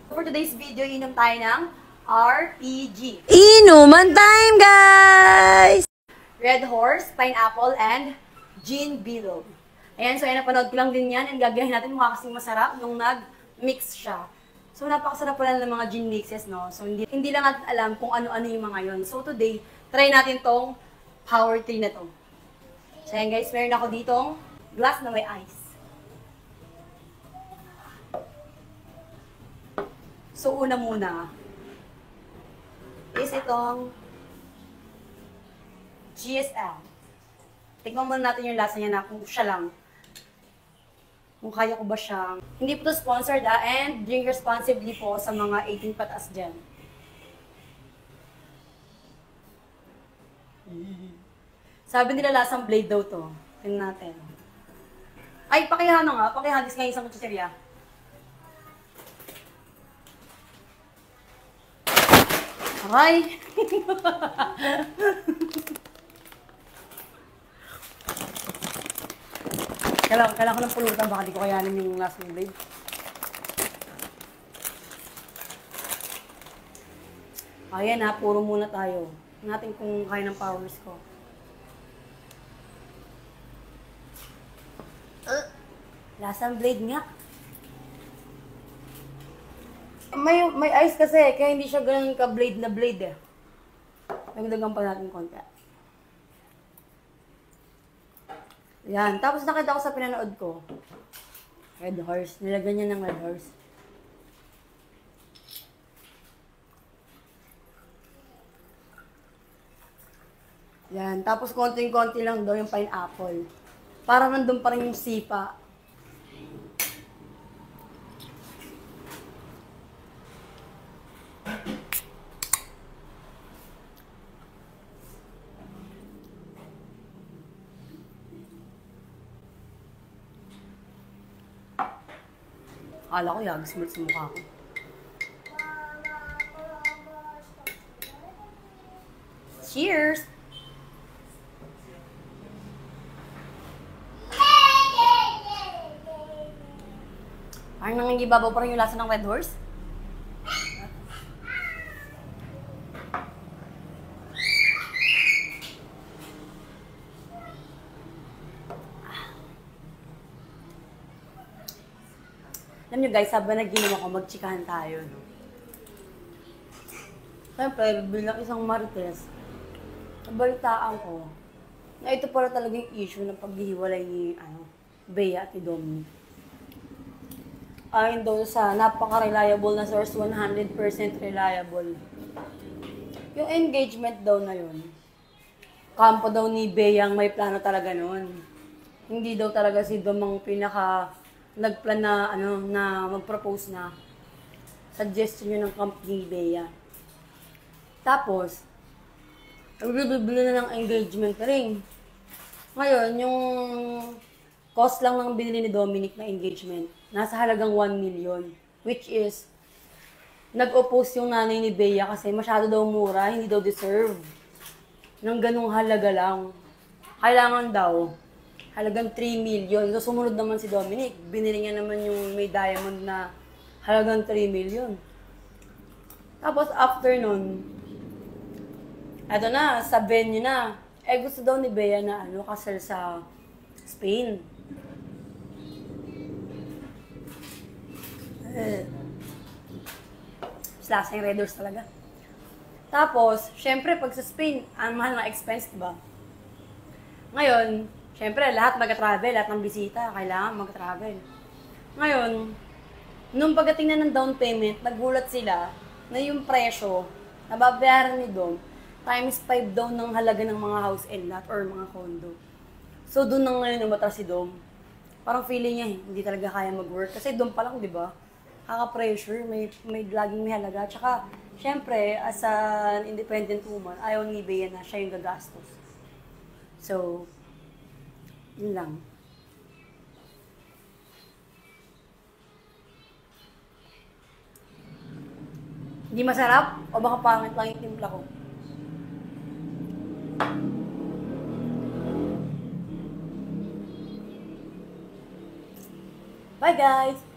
For today's video, inom tayo ng RPG. Inuman time, guys! Red Horse, Pineapple, and Gin Bilog. Ayan, so napanood ko lang din yan. And gagahin natin mukha kasing masarap nung nag-mix siya. So, napakasarap pala ng mga gin mixes, no? So, hindi lang natin alam kung ano-ano yung mga yon. So, today, try natin tong Power 3 na to. So, ayan guys, meron ako ditong glass na may ice. So, una muna is itong GSL. Tingnan muna natin yung lasa niya na kung siya lang. Kung kaya ko ba siyang... Hindi po ito sponsored and drink responsibly po sa mga 18 pataas dyan. Sabi nila lasang blade daw to. Tingnan natin. Ay, pakihano nga. Pakihadis nga yung isang kutsirya. Aray! Kailangan ko ng pulutan, baka di ko kayanin yung last ng blade. Ayan ha, puro muna tayo. Natin kung kaya ng powers ko. Lasang blade nga. May ice kasi, kaya hindi siya ganun ka-blade na blade eh. Nagdagan pa natin konti. Yan. Tapos nakita ko sa pinanood ko. Red Horse. Nilagyan niya ng Red Horse. Yan. Tapos konting-konti lang daw yung pineapple. Para nandun pa rin yung sipa. Akala ko yagismit sa mukha ko. Cheers! Parang nangingibabaw pa rin yung lasa ng Red Horse. Alam nyo guys, habang nag-inom ako, magchikahan tayo, no? Siyempre, bilang isang marites, nabalitaan ko na ito pala talaga yung issue ng paghihiwalay ni Bea at ni Dominic. Ayon daw sa napaka-reliable na source, 100% reliable. Yung engagement daw na yun, kampo daw ni Bea ang may plano talaga nun. Hindi daw talaga si Dom ang nagplan na na mag-propose na suggestion yun ng company Bea. Tapos nagbibili na ng engagement ring. Ngayon, yung cost lang ng binili ni Dominic na engagement, nasa halagang 1 million. Which is, nag-oppose yung nanay ni Bea kasi masyado daw mura, hindi daw deserve ng ganung halaga lang. Kailangan daw halagang 3 million. So, sumunod naman si Dominic. Binili niya naman yung may diamond na halagang 3 million. Tapos, after nun, eto na, sa venue na. Gusto daw ni Bea na kasal sa Spain. Lasa yung Red Horse talaga. Tapos, syempre, pag sa Spain, ang mahal ng expense, diba? Ngayon, syempre, lahat mag-travel, lahat ng bisita, kailangan mag-travel. Ngayon, nung pagdating na ng down payment, nagulat sila na yung presyo na babayaran ni Dom times 5 daw ng halaga ng mga house and lot or mga condo. So, doon na ngayon umatras si Dom. Parang feeling niya, hindi talaga kaya mag-work. Kasi Dom pa lang, di ba? Kaka-pressure, may laging may halaga. Tsaka, syempre, as an independent woman, ayaw ni Bea na siya yung gagastos. So, yun lang. Hindi masarap? O baka pangit lang yung timpla ko? Bye guys!